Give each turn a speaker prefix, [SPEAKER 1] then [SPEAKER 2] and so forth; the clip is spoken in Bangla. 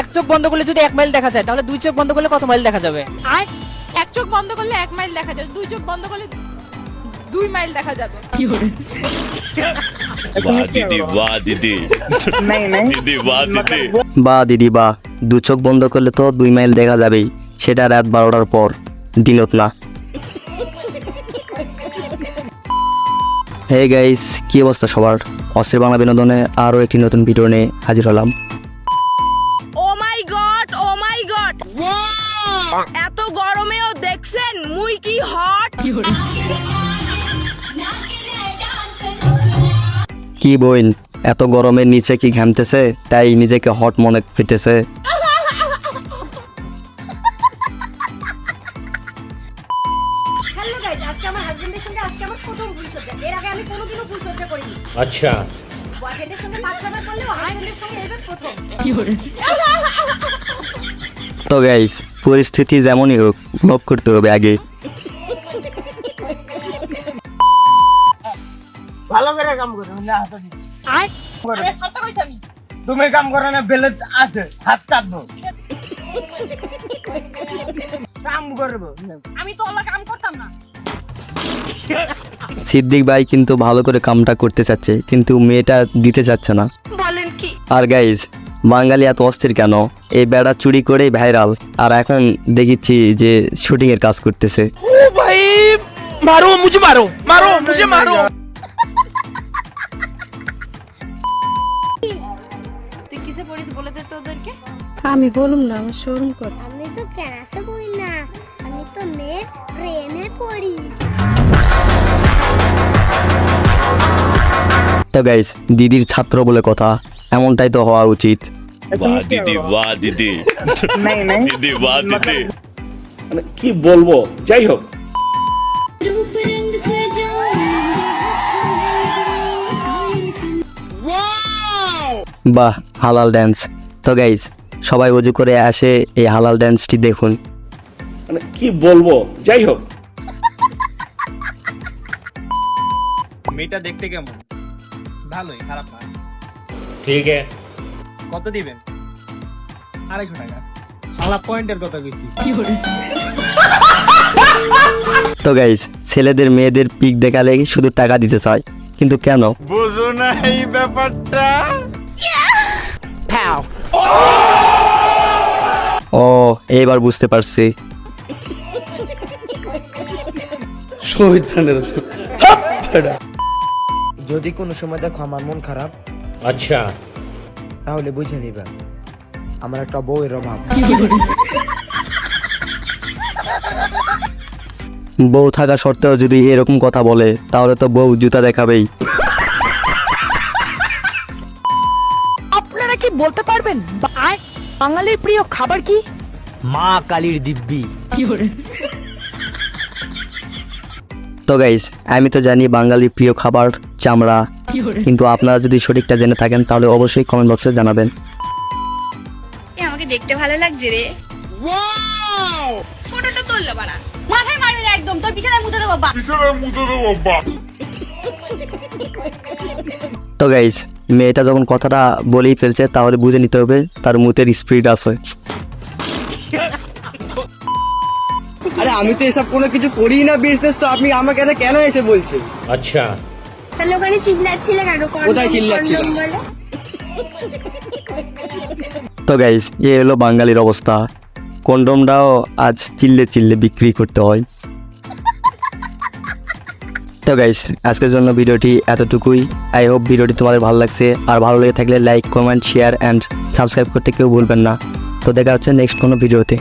[SPEAKER 1] এক চোখ বন্ধ করলে যদি 1 মাইল দেখা যায় তাহলে 2 চোখ বন্ধ করলে কত মাইল দেখা যাবে?
[SPEAKER 2] আর এক চোখ বন্ধ করলে 1 মাইল দেখা যাবে, 2 চোখ বন্ধ করলে 2 মাইল দেখা যাবে।
[SPEAKER 1] কি করে?
[SPEAKER 3] वाह दीदी वाह दीदी दीदी वाह दीदी
[SPEAKER 4] বা দিদি বা 2 চোখ বন্ধ করলে তো 2 মাইল দেখা যাবেই, সেটা রাত 12টার পর, দিনত না। হে গাইস, কি অবস্থা সবার? অস্থির বাংলা বিনোদনে আরও একটি নতুন ভিডিও নিয়ে হাজির হলাম।
[SPEAKER 2] ও মাই গড, ও মাই গড, এত গরমেও দেখছেন মুই কি হট।
[SPEAKER 4] কি বইন, এত গরমের নিচে কি ঘামতেছে তাই নিজেকে হট মনে হইতেছে?
[SPEAKER 5] হ্যালো গাইস, আজকে আমার হাজবেন্ডের সঙ্গে আজকে আমার প্রথম ভুল সজ্জা। এর আগে আমি কোনোদিনও ভুল সজ্জা করিনি।
[SPEAKER 3] अच्छा
[SPEAKER 5] বয়ফ্রেন্ডের সঙ্গে 5-6 বার করলেও হাজবেন্ডের সঙ্গে এবার প্রথম।
[SPEAKER 1] কি করে?
[SPEAKER 4] তো গাইস, পরিস্থিতি যেমনই হোক ভোগ করতে হবে আগে।
[SPEAKER 6] ভালো করে কাম করো না হাত দিই।
[SPEAKER 2] আয় আরে সত্য কইছ আমি।
[SPEAKER 6] তুমি কাম করো না, বেলে আছে হাত কাটবো। কাম করবো
[SPEAKER 2] আমি তো ওলা কাম করতাম না।
[SPEAKER 4] সিদ্দিক ভাই কিন্তু ভালো করে কামটা করতে চাচ্ছে, কিন্তু মেয়েটা দিতে চাচ্ছে না।
[SPEAKER 2] বলেন কি?
[SPEAKER 4] আর গাইজ, বাঙালি এত অস্থির কেন? এই বেড়া চুরি করেই ভাইরাল, আর এখন দেখেছি যে শুটিং এর কাজ করতেছে।
[SPEAKER 7] ओ भाई मारो मुझे, मारो मारो मुझे, मारो।
[SPEAKER 2] তুই কিসে পড়িস বলে দে তো ওদেরকে।
[SPEAKER 8] আমি বলুম না, আমার শোরুম কর।
[SPEAKER 5] আমি তো ক্লাসে পড়ি না, আমি তো মেয়ের প্রেমে পড়ি।
[SPEAKER 4] তো গাইজ, দিদির ছাত্র বলে কথা, এমনটাই তো হওয়া উচিত।
[SPEAKER 3] वाह दीदी वाह दीदी
[SPEAKER 6] নাই নাই
[SPEAKER 3] दीदी वाह दीदी মানে কি বলবো, যাই হোক
[SPEAKER 4] বাহ, হালাল ড্যান্স। তো গাইজ, সবাই অজু করে আসে, এই হালাল ড্যান্সটি দেখুন।
[SPEAKER 3] মানে কি বলবো, যাই হোক
[SPEAKER 7] মেয়েটা দেখতে কেমন? ভালোই, খারাপ না।
[SPEAKER 3] ঠিক है
[SPEAKER 7] কত দিবেন? 250 টাকা। শালা পয়েন্টের কথা কইছি।
[SPEAKER 1] কি করে?
[SPEAKER 4] তো গাইজ, ছেলেদের মেয়েদের পিক দেখালে শুধু টাকা দিতে চায়, কিন্তু কেন?
[SPEAKER 7] বুঝো না এই ব্যাপারটা।
[SPEAKER 4] ও, এবার বুঝতে পারছি।
[SPEAKER 9] যদি কোনো সময় দেখো আমার মন খারাপ,
[SPEAKER 3] अच्छा
[SPEAKER 9] তাহলে বুঝে নিবা আমার একটা বউয়ের অভাব।
[SPEAKER 4] বউ থাকা সত্ত্বেও যদি এরকম কথা বলে তাহলে তো বউ জুতা দেখাবেই।
[SPEAKER 2] আপনারা কি বলতে পারবেন আয় বাঙালির প্রিয় খাবার কি?
[SPEAKER 9] মা কালীর দিব্যি।
[SPEAKER 1] কি করে?
[SPEAKER 4] তো গাইস, আমি তো জানি বাঙালির প্রিয় খাবার চামড়া,
[SPEAKER 1] কি করে?
[SPEAKER 4] কিন্তু আপনারা যদি সঠিকটা জেনে থাকেন তাহলে অবশ্যই কমেন্ট বক্সে জানাবেন।
[SPEAKER 2] আমাকে দেখতে ভালো লাগছে রে। ফটোটা তুললে বাড়া মাথায় মারবে না একদম, তোর পিছনে মুতে দেবো বাবা।
[SPEAKER 4] তো গাইস, মেয়েটা যখন কথাটা বলেই ফেলছে তাহলে বুঝে নিতে হবে তার মুতের স্পিড আছে।
[SPEAKER 6] আরে আমি তো এসব কোনো কিছু করি না বিজনেস, তো আপনি আমাকে এটা কেন এসে বলছেন?
[SPEAKER 3] अच्छा
[SPEAKER 5] তাহলে ওখানে চিল্লাচ্ছিলে কেন?
[SPEAKER 6] কোথায় চিল্লাচ্ছিলাম?
[SPEAKER 4] তো গাইস, এ হলো বাঙালির অবস্থা। কন্ডমটাও আজ চিল্লে চিল্লে বিক্রি করতে হয়। তো গাইস, আজকের জন্য ভিডিওটি এতটুকুই। আই হোপ ভিডিওটি তোমাদের ভালো লাগছে, আর ভালো লেগে থাকলে like, comment, share and subscribe করতে কেউ ভুলবেন না। তো দেখা হচ্ছে নেক্সট কোনো ভিডিওতে।